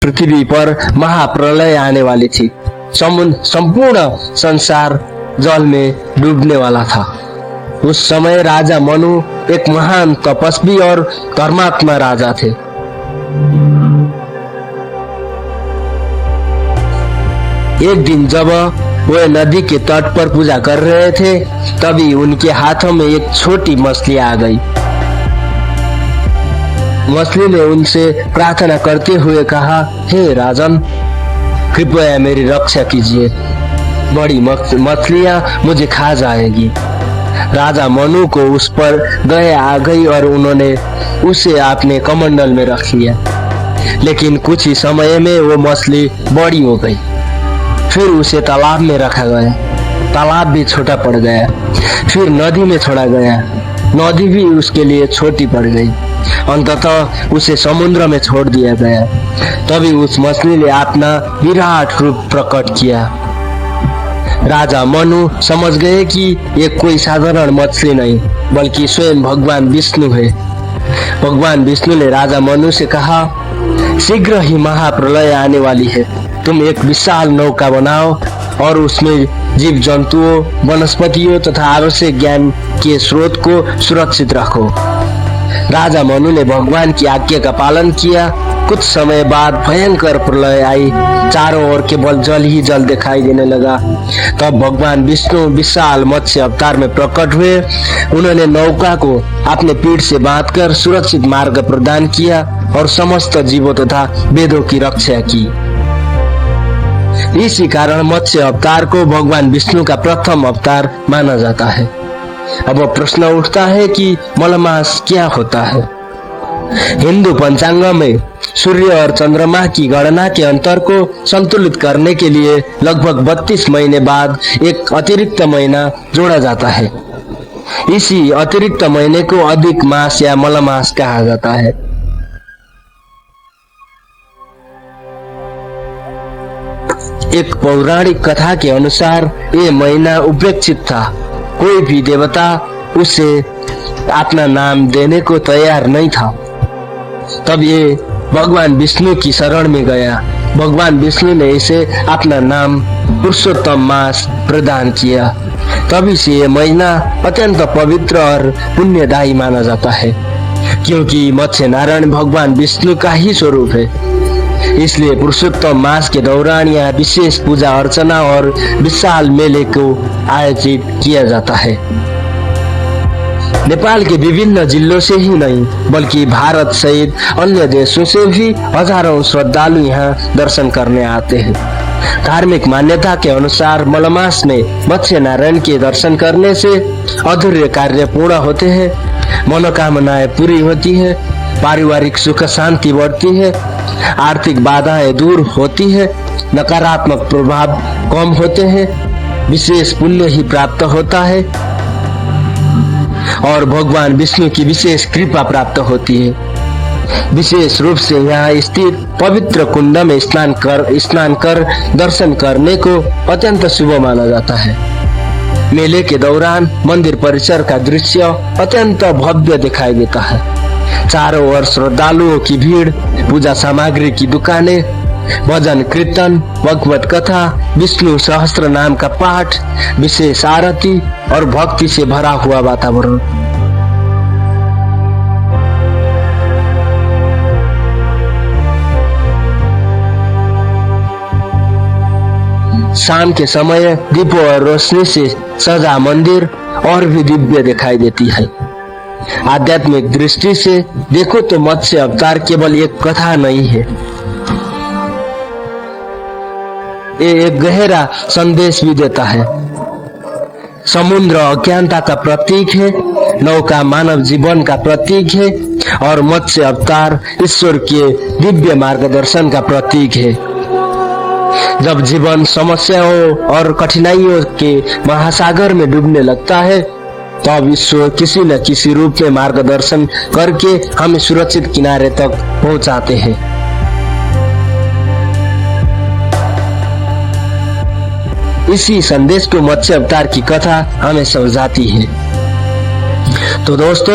पृथ्वी पर महाप्रलय आने वाली थी। संपूर्ण संसार जल में डूबने वाला था। उस समय राजा मनु एक महान तपस्वी और धर्मात्मा राजा थे। एक दिन जब वे नदी के तट पर पूजा कर रहे थे, तभी उनके हाथों में एक छोटी मछली आ गई। मछली ने उनसे प्रार्थना करते हुए कहा, हे राजन, कृपया मेरी रक्षा कीजिए, बड़ी मछलियां मुझे खा जाएगी। राजा मनु को उस पर दया आ गई और उन्होंने उसे अपने कमंडल में रख लिया। लेकिन कुछ ही समय में वो मछली बड़ी हो गई। फिर उसे तालाब में रखा गया। तालाब भी छोटा पड़ गया। फिर नदी में छोड़ा गया। नदी भी उसके लिए छोटी पड़ गई। अंततः उसे समुद्र में छोड़ दिया गया। तभी उस मछली ने अपना विराट रूप प्रकट किया। राजा मनु समझ गए कि ये कोई साधारण मछली नहीं, बल्कि स्वयं भगवान विष्णु है। भगवान विष्णु ने राजा मनु से कहा, शीघ्र ही महाप्रलय आने वाली है। तुम एक विशाल नौका बनाओ और उसमें जीव जंतुओं, वनस्पतियों तथा आवश्यक ज्ञान के स्रोत को सुरक्षित रखो। राजा मनु ने भगवान की आज्ञा का पालन किया। कुछ समय बाद भयंकर प्रलय आई। चारों ओर केवल जल ही जल दिखाई देने लगा। तब भगवान विष्णु विशाल मत्स्य अवतार में प्रकट हुए। उन्होंने नौका को अपने पीठ से बांधकर सुरक्षित मार्ग प्रदान किया और समस्त जीवों तथा वेदों की रक्षा की। इसी कारण मत्स्य अवतार को भगवान विष्णु का प्रथम अवतार माना जाता है। अब प्रश्न उठता है कि मलमास क्या होता है। हिंदू पंचांग में सूर्य और चंद्रमा की गणना के अंतर को संतुलित करने के लिए लगभग 32 महीने बाद एक अतिरिक्त महीना जोड़ा जाता है। इसी अतिरिक्त महीने को अधिक मास या मलमास कहा जाता है। एक पौराणिक कथा के अनुसार ये महीना उपेक्षित था। कोई भी देवता उसे अपना नाम देने को तैयार नहीं था। तब ये भगवान विष्णु की शरण में गया। भगवान विष्णु ने इसे अपना नाम पुरुषोत्तम मास प्रदान किया। तभी से ये महीना अत्यंत पवित्र और पुण्यदायी माना जाता है, क्योंकि मत्स्य नारायण भगवान विष्णु का ही स्वरूप है। इसलिए पुरुषोत्तम मास के दौरान यहाँ विशेष पूजा अर्चना और विशाल मेले को आयोजित किया जाता है। नेपाल के विभिन्न जिलों से ही नहीं, बल्कि भारत सहित अन्य देशों से भी हजारों श्रद्धालु यहाँ दर्शन करने आते हैं। धार्मिक मान्यता के अनुसार मलमास में मत्स्य नारायण के दर्शन करने से अधूरे कार्य पूर्ण होते हैं, मनोकामनाएं पूरी होती है, पारिवारिक सुख शांति बढ़ती है, आर्थिक बाधाएं दूर होती है, नकारात्मक प्रभाव कम होते हैं, विशेष पुण्य ही प्राप्त होता है और भगवान विष्णु की विशेष कृपा प्राप्त होती है। विशेष रूप से यहाँ स्थित पवित्र कुंड में स्नान कर दर्शन करने को अत्यंत शुभ माना जाता है। मेले के दौरान मंदिर परिसर का दृश्य अत्यंत भव्य दिखाई देता है। चारों ओर श्रद्धालुओं की भीड़, पूजा सामग्री की दुकानें, भजन कीर्तन, भगवत कथा, विष्णु सहस्त्र नाम का पाठ, विशेष आरती और भक्ति से भरा हुआ वातावरण। शाम के समय दीपों और रोशनी से सजा मंदिर और भी दिव्य दिखाई देती है। आध्यात्मिक दृष्टि से देखो तो मत्स्य अवतार केवल एक कथा नहीं है, ये एक गहरा संदेश भी देता है। समुद्र अज्ञानता का प्रतीक है, नौका मानव जीवन का प्रतीक है और मत्स्य अवतार ईश्वर के दिव्य मार्गदर्शन का प्रतीक है। जब जीवन समस्याओं और कठिनाइयों के महासागर में डूबने लगता है, तब ईश्वर किसी न किसी रूप में मार्गदर्शन करके हमें सुरक्षित किनारे तक पहुंचाते हैं। इसी संदेश को मत्स्य अवतार की कथा हमें समझाती है। तो दोस्तों,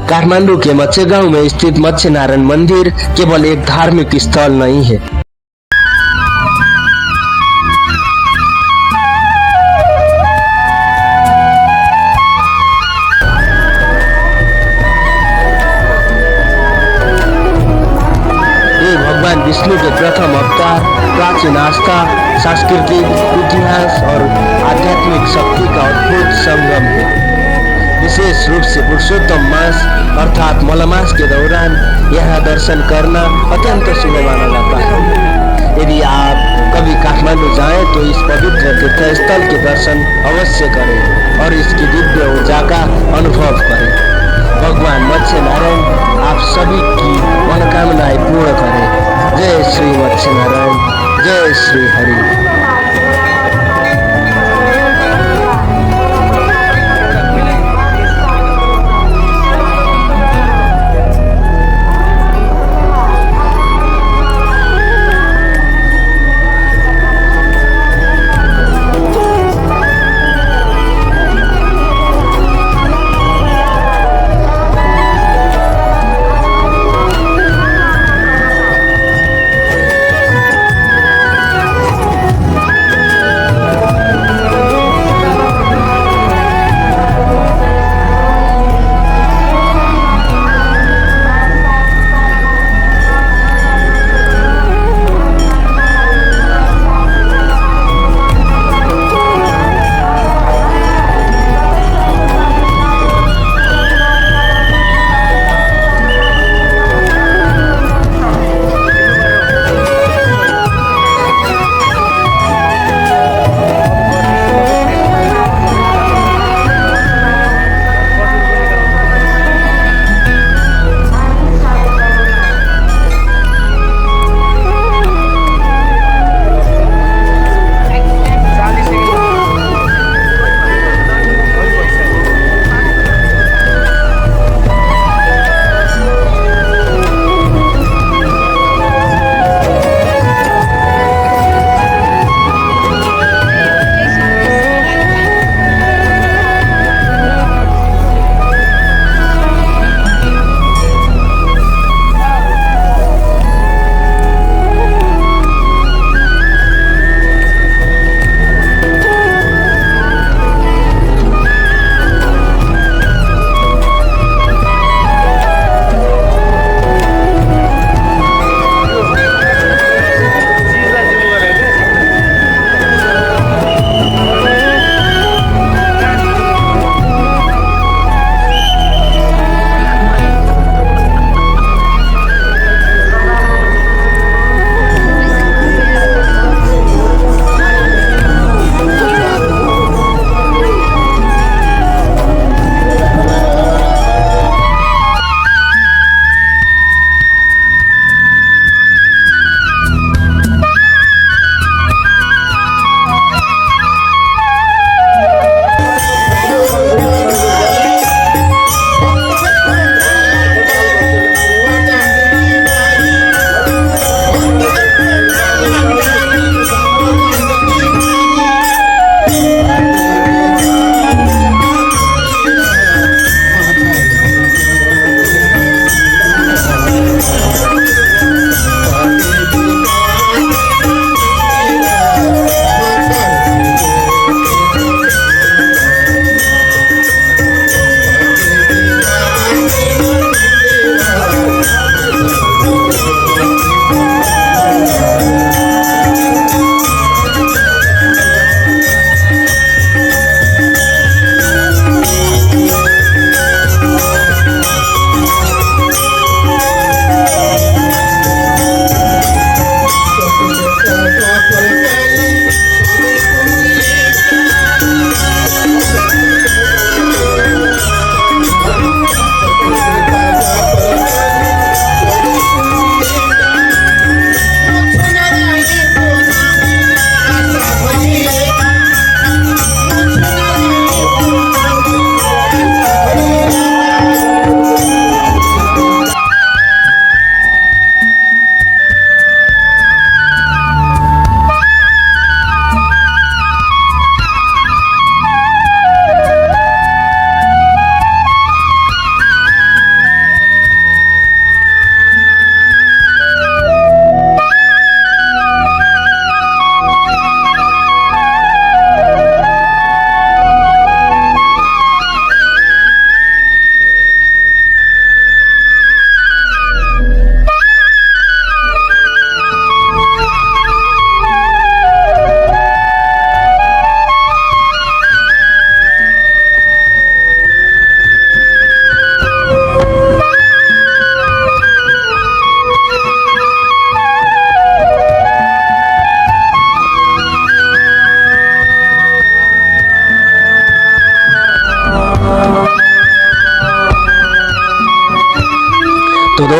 काठमांडू के मत्स्य गांव में स्थित मत्स्य नारायण मंदिर केवल एक धार्मिक स्थल नहीं है। ये भगवान विष्णु के प्रथम अवतार, प्राचीन आस्था, सांस्कृतिक इतिहास और आध्यात्मिक शक्ति का अद्भुत संगम है। विशेष रूप से पुरुषोत्तम मास अर्थात मलमास के दौरान यहाँ दर्शन करना अत्यंत शुभ माना जाता है। यदि आप कभी काठमांडू जाएं तो इस पवित्र तीर्थस्थल के दर्शन अवश्य करें और इसकी दिव्य ऊर्जा का अनुभव करें। भगवान मत्स्य नारायण आप सभी की मनोकामनाएं पूर्ण करें। जय श्री मत्स्य नारायण, जय श्री हरि।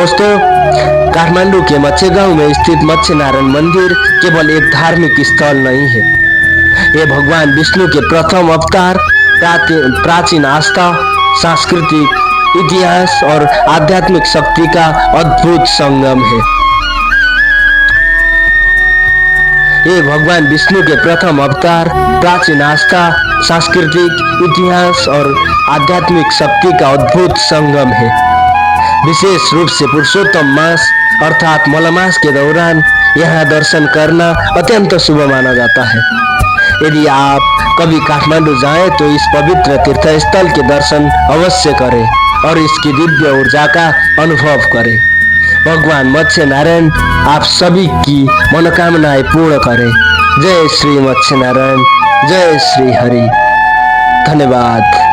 दोस्तों, काठमांडू के मत्स्य गांव में स्थित मत्स्य नारायण मंदिर केवल एक धार्मिक स्थल नहीं है, ये भगवान विष्णु के प्रथम अवतार, प्राचीन आस्था, सांस्कृतिक इतिहास और आध्यात्मिक शक्ति का अद्भुत संगम है। ये भगवान विष्णु के प्रथम अवतार, प्राचीन आस्था, सांस्कृतिक इतिहास और आध्यात्मिक शक्ति का अद्भुत संगम है। विशेष रूप से पुरुषोत्तम मास अर्थात मलमास के दौरान यहाँ दर्शन करना अत्यंत शुभ माना जाता है। यदि आप कभी काठमांडू जाएं तो इस पवित्र तीर्थ स्थल के दर्शन अवश्य करें और इसकी दिव्य ऊर्जा का अनुभव करें। भगवान मत्स्य नारायण आप सभी की मनोकामनाएं पूर्ण करें। जय श्री मत्स्य नारायण, जय श्री हरि। धन्यवाद।